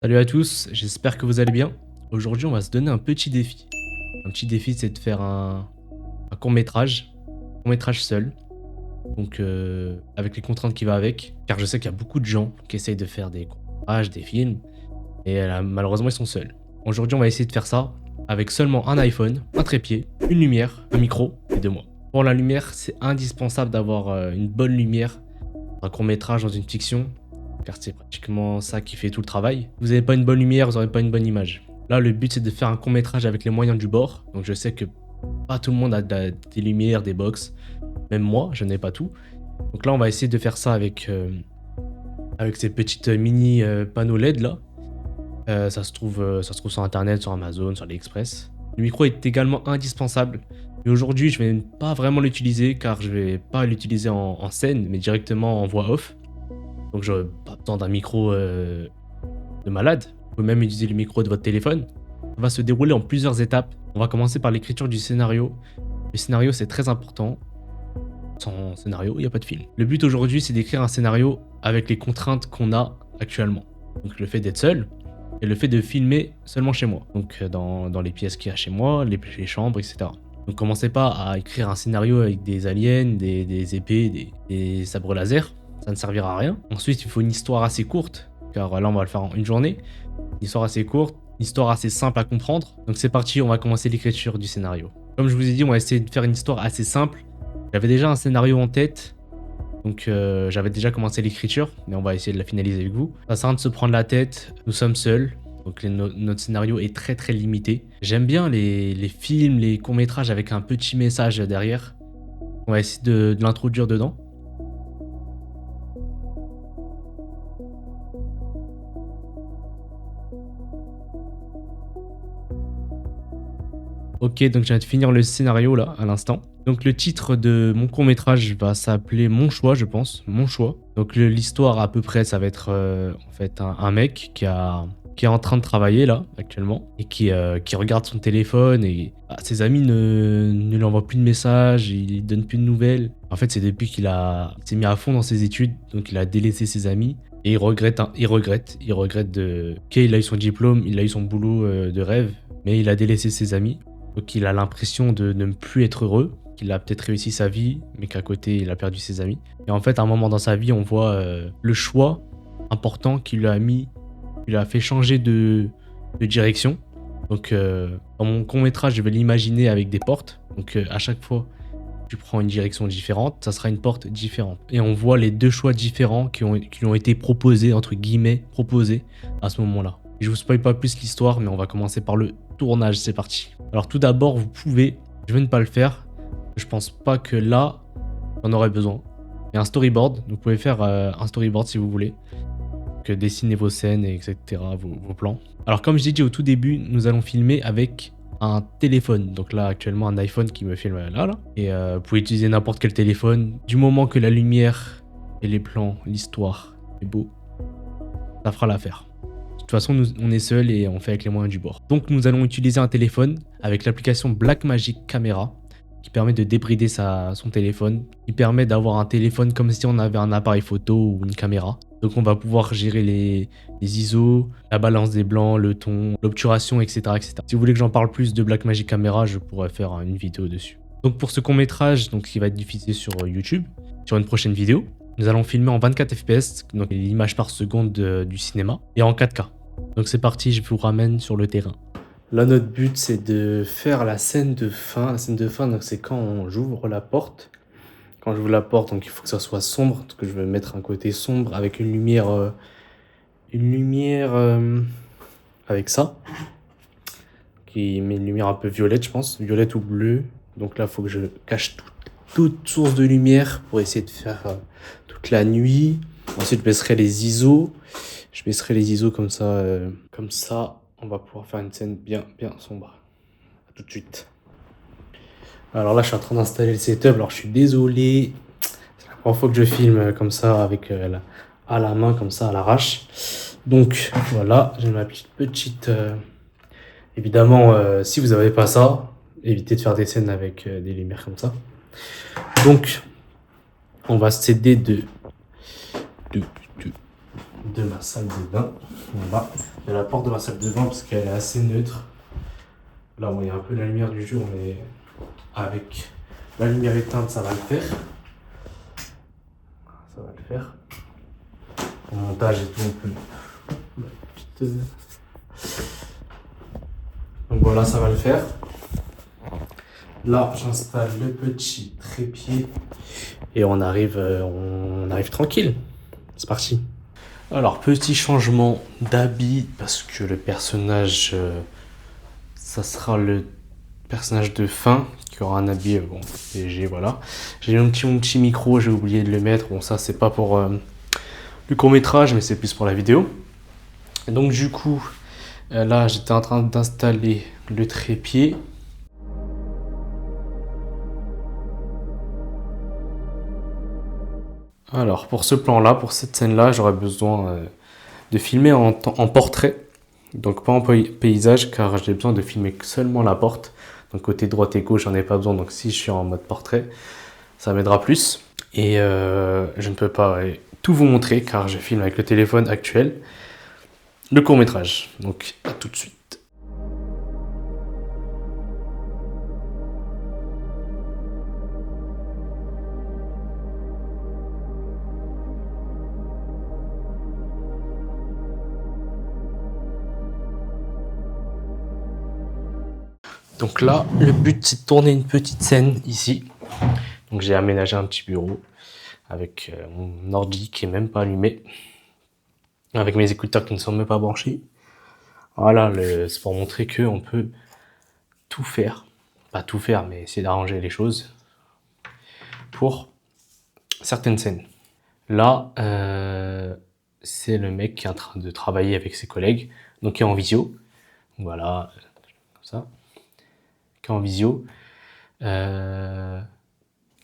Salut à tous, j'espère que vous allez bien. Aujourd'hui, on va se donner un petit défi. Un petit défi, c'est de faire un court métrage seul, donc avec les contraintes qui va avec, car je sais qu'il y a beaucoup de gens qui essayent de faire des courts-métrages, des films, et malheureusement, ils sont seuls. Aujourd'hui, on va essayer de faire ça avec seulement un iPhone, un trépied, une lumière, un micro et 2 mois. Pour la lumière, c'est indispensable d'avoir une bonne lumière, un court-métrage dans une fiction, car c'est pratiquement ça qui fait tout le travail. Vous n'avez pas une bonne lumière, vous n'aurez pas une bonne image. Là, le but, c'est de faire un court-métrage avec les moyens du bord. Donc, je sais que pas tout le monde a des lumières, des box. Même moi, je n'ai pas tout. Donc là, on va essayer de faire ça avec ces petites mini panneaux LED là. Ça se trouve sur Internet, sur Amazon, sur AliExpress. Le micro est également indispensable. Mais aujourd'hui, je vais pas vraiment l'utiliser car je vais pas l'utiliser en scène, mais directement en voix off. Donc j'aurais pas besoin d'un micro de malade. Vous pouvez même utiliser le micro de votre téléphone. Ça va se dérouler en plusieurs étapes. On va commencer par l'écriture du scénario. Le scénario, c'est très important. Sans scénario, il n'y a pas de film. Le but aujourd'hui, c'est d'écrire un scénario avec les contraintes qu'on a actuellement. Donc le fait d'être seul et le fait de filmer seulement chez moi. Donc dans les pièces qu'il y a chez moi, les chambres, etc. Donc commencez pas à écrire un scénario avec des aliens, des épées, des sabres laser. Ça ne servira à rien. Ensuite, il faut une histoire assez courte, car là, on va le faire en une journée. Une histoire assez courte, une histoire assez simple à comprendre. Donc c'est parti, on va commencer l'écriture du scénario. Comme je vous ai dit, on va essayer de faire une histoire assez simple. J'avais déjà un scénario en tête, donc j'avais déjà commencé l'écriture, mais on va essayer de la finaliser avec vous. Ça sert à rien de se prendre la tête, nous sommes seuls. Donc notre scénario est très très limité. J'aime bien les films, les courts-métrages avec un petit message derrière. On va essayer de l'introduire dedans. Ok, donc je viens de finir le scénario là, à l'instant. Donc le titre de mon court-métrage va s'appeler Mon choix, je pense. Mon choix. Donc l'histoire à peu près, ça va être en fait un mec qui est en train de travailler là, actuellement, et qui regarde son téléphone et ses amis ne lui envoient plus de messages, il donne plus de nouvelles. En fait, c'est depuis qu'il s'est mis à fond dans ses études, donc il a délaissé ses amis. Et il regrette, il regrette de... Ok, il a eu son diplôme, il a eu son boulot de rêve, mais il a délaissé ses amis. Donc il a l'impression de ne plus être heureux, qu'il a peut-être réussi sa vie, mais qu'à côté il a perdu ses amis. Et en fait, à un moment dans sa vie, on voit le choix important qui lui a fait changer de direction. Donc dans mon court-métrage, je vais l'imaginer avec des portes. Donc à chaque fois que tu prends une direction différente, ça sera une porte différente. Et on voit les deux choix différents qui lui ont été proposés, entre guillemets, proposés à ce moment-là. Je vous spoil pas plus l'histoire, mais on va commencer par le tournage, c'est parti. Alors tout d'abord, je vais ne pas le faire, je pense pas que là, on aurait besoin. Il y a un storyboard, donc vous pouvez faire un storyboard si vous voulez, que dessiner vos scènes, etc., vos plans. Alors comme je l'ai dit au tout début, nous allons filmer avec un téléphone. Donc là, actuellement, un iPhone qui me filme là. Et vous pouvez utiliser n'importe quel téléphone. Du moment que la lumière et les plans, l'histoire est beau, ça fera l'affaire. De toute façon, on est seul et on fait avec les moyens du bord. Donc nous allons utiliser un téléphone avec l'application Blackmagic Camera qui permet de débrider son téléphone, qui permet d'avoir un téléphone comme si on avait un appareil photo ou une caméra. Donc on va pouvoir gérer les ISO, la balance des blancs, le ton, l'obturation, etc., etc. Si vous voulez que j'en parle plus de Blackmagic Camera, je pourrais faire une vidéo dessus. Donc pour ce court-métrage, qui va être diffusé sur YouTube, sur une prochaine vidéo, nous allons filmer en 24 fps, donc l'image par seconde du cinéma, et en 4K. Donc c'est parti, je vous ramène sur le terrain. Là, notre but, c'est de faire la scène de fin. La scène de fin, donc c'est quand j'ouvre la porte. Quand j'ouvre la porte, donc il faut que ça soit sombre, parce que je vais mettre un côté sombre avec une lumière avec ça, qui met une lumière un peu violette, je pense, violette ou bleue. Donc là, il faut que je cache toute source de lumière pour essayer de faire toute la nuit. Ensuite, je baisserai les ISO. Je baisserai les ISO comme ça, on va pouvoir faire une scène bien sombre. A tout de suite. Alors là, je suis en train d'installer le setup. Alors, je suis désolé. C'est la première fois que je filme comme ça, avec à la main, comme ça, à l'arrache. Donc, voilà, j'ai ma petite... Évidemment, si vous n'avez pas ça, évitez de faire des scènes avec des lumières comme ça. Donc, on va s'aider de ma salle de bain. Voilà. Il y a la porte de ma salle de bain parce qu'elle est assez neutre. Là, bon, il y a un peu la lumière du jour, mais avec la lumière éteinte, ça va le faire. Ça va le faire. Au montage et tout, on peut. Donc voilà, ça va le faire. Là, j'installe le petit trépied et on arrive tranquille. C'est parti. Alors, petit changement d'habit parce que le personnage, ça sera le personnage de fin qui aura un habit bon, léger, voilà. J'ai mon petit micro, j'ai oublié de le mettre. Bon, ça, c'est pas pour le court-métrage, mais c'est plus pour la vidéo. Et donc, du coup, là, j'étais en train d'installer le trépied. Alors, pour ce plan-là, pour cette scène-là, j'aurais besoin de filmer en portrait. Donc, pas en paysage, car j'ai besoin de filmer seulement la porte. Donc, côté droite et gauche, j'en ai pas besoin. Donc, si je suis en mode portrait, ça m'aidera plus. Et je ne peux pas tout vous montrer, car je filme avec le téléphone actuel le court-métrage. Donc, à tout de suite. Donc là, le but, c'est de tourner une petite scène ici. Donc j'ai aménagé un petit bureau avec mon ordi qui est même pas allumé, avec mes écouteurs qui ne sont même pas branchés. Voilà, c'est pour montrer qu'on peut tout faire. Pas tout faire, mais essayer d'arranger les choses pour certaines scènes. Là, c'est le mec qui est en train de travailler avec ses collègues, donc qui est en visio. Voilà, comme ça. Qui est en visio.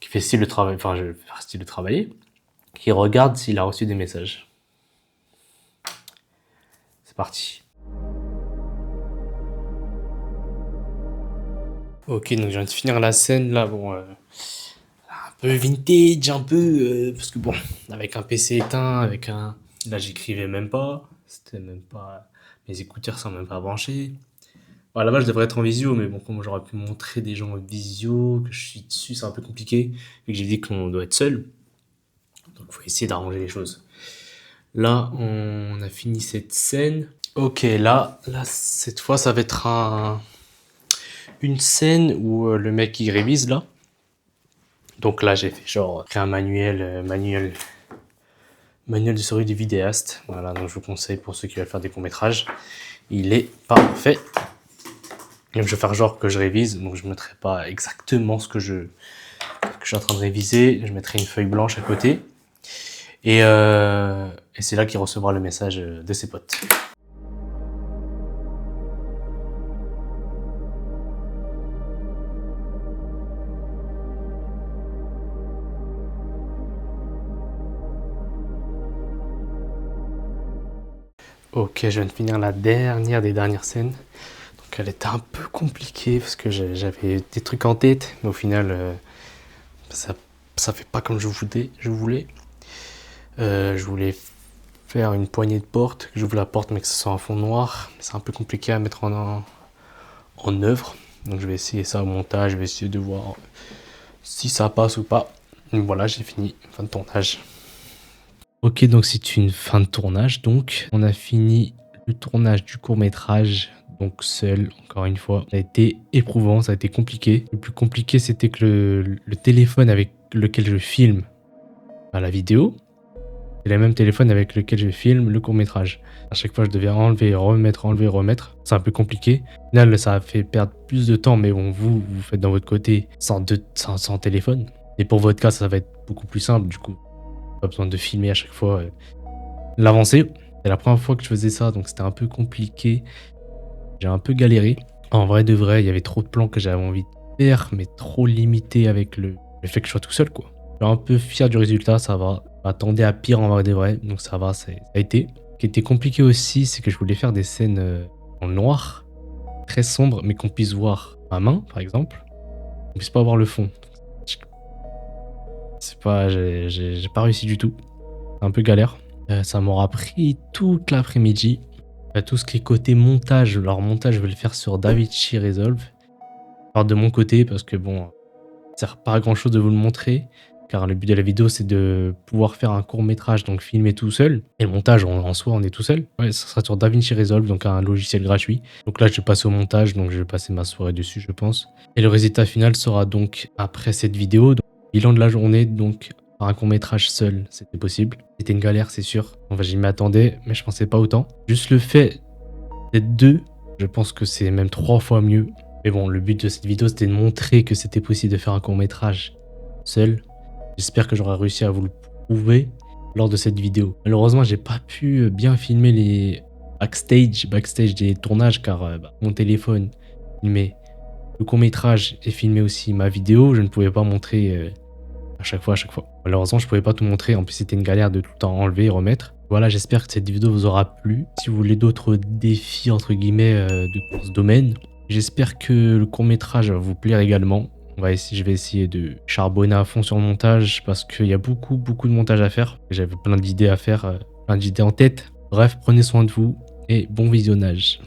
Qui fait style de travail, enfin je vais faire style de travailler, qui regarde s'il a reçu des messages. C'est parti. Ok, donc je viens de finir la scène là, bon, un peu vintage, un peu, parce que bon, avec un PC éteint, avec un, là j'écrivais même pas, c'était même pas, mes écouteurs sont même pas branchés. Bon, là-bas je devrais être en visio, mais bon, comme j'aurais pu montrer des gens en visio, que je suis dessus, c'est un peu compliqué, vu que j'ai dit qu'on doit être seul. Donc faut essayer d'arranger les choses. Là, on a fini cette scène. Ok, là, cette fois, ça va être une scène où le mec il révise là. Donc là, j'ai fait genre créer un manuel de survie du vidéaste. Voilà, donc je vous conseille pour ceux qui veulent faire des courts-métrages. Il est parfait. Donc je vais faire genre que je révise, donc je ne mettrai pas exactement ce que je suis en train de réviser. Je mettrai une feuille blanche à côté. Et c'est là qu'il recevra le message de ses potes. Ok, je viens de finir la dernière des dernières scènes. Donc elle était un peu compliquée parce que j'avais des trucs en tête, mais au final, ça fait pas comme je voulais. Je voulais faire une poignée de porte, que j'ouvre la porte mais que ce soit un fond noir. C'est un peu compliqué à mettre en œuvre. Donc je vais essayer ça au montage, je vais essayer de voir si ça passe ou pas. Donc voilà, j'ai fini, fin de tournage. Ok, donc c'est une fin de tournage. Donc on a fini le tournage du court-métrage, donc seul, encore une fois. Ça a été éprouvant, ça a été compliqué. Le plus compliqué, c'était que le téléphone avec lequel je filme la vidéo, c'est le même téléphone avec lequel je filme le court-métrage. À chaque fois, je devais enlever, remettre, enlever, remettre. C'est un peu compliqué. Au final, ça a fait perdre plus de temps, mais bon, vous faites dans votre côté sans téléphone. Et pour votre cas, ça va être beaucoup plus simple, du coup. Pas besoin de filmer à chaque fois l'avancée. C'est la première fois que je faisais ça, donc c'était un peu compliqué. J'ai un peu galéré. En vrai de vrai, il y avait trop de plans que j'avais envie de faire, mais trop limité avec le fait que je sois tout seul, quoi. Je suis un peu fier du résultat, ça va. M'attendais à pire en vrai de vrai, donc ça va, ça a été. Ce qui était compliqué aussi, c'est que je voulais faire des scènes en noir, très sombres, mais qu'on puisse voir ma main, par exemple. On puisse pas voir le fond. C'est pas, j'ai pas réussi du tout. C'est un peu galère. Ça m'aura pris toute l'après-midi. Tout ce qui est côté montage, alors montage, je vais le faire sur DaVinci Resolve. Alors de mon côté, parce que bon, ça sert pas à grand chose de vous le montrer, car le but de la vidéo c'est de pouvoir faire un court métrage, donc filmer tout seul. Et le montage en soi, on est tout seul. Ouais, ça sera sur DaVinci Resolve, donc un logiciel gratuit. Donc là, je vais passer au montage, donc je vais passer ma soirée dessus, je pense. Et le résultat final sera donc après cette vidéo. Donc, bilan de la journée, donc faire un court métrage seul, c'était possible. C'était une galère, c'est sûr. Enfin, j'y m'attendais, mais je pensais pas autant. Juste le fait d'être deux, je pense que c'est même 3 fois mieux. Mais bon, le but de cette vidéo, c'était de montrer que c'était possible de faire un court métrage seul. J'espère que j'aurai réussi à vous le prouver lors de cette vidéo. Malheureusement, j'ai pas pu bien filmer les backstage des tournages, car mon téléphone filmait le court métrage et filmait aussi ma vidéo. Je ne pouvais pas montrer à chaque fois. Malheureusement, je pouvais pas tout montrer. En plus, c'était une galère de tout le temps enlever et remettre. Voilà, j'espère que cette vidéo vous aura plu. Si vous voulez d'autres défis, entre guillemets, de ce domaine, j'espère que le court-métrage va vous plaire également. Je vais essayer de charbonner à fond sur le montage parce qu'il y a beaucoup de montage à faire. J'avais plein d'idées à faire, plein d'idées en tête. Bref, prenez soin de vous et bon visionnage.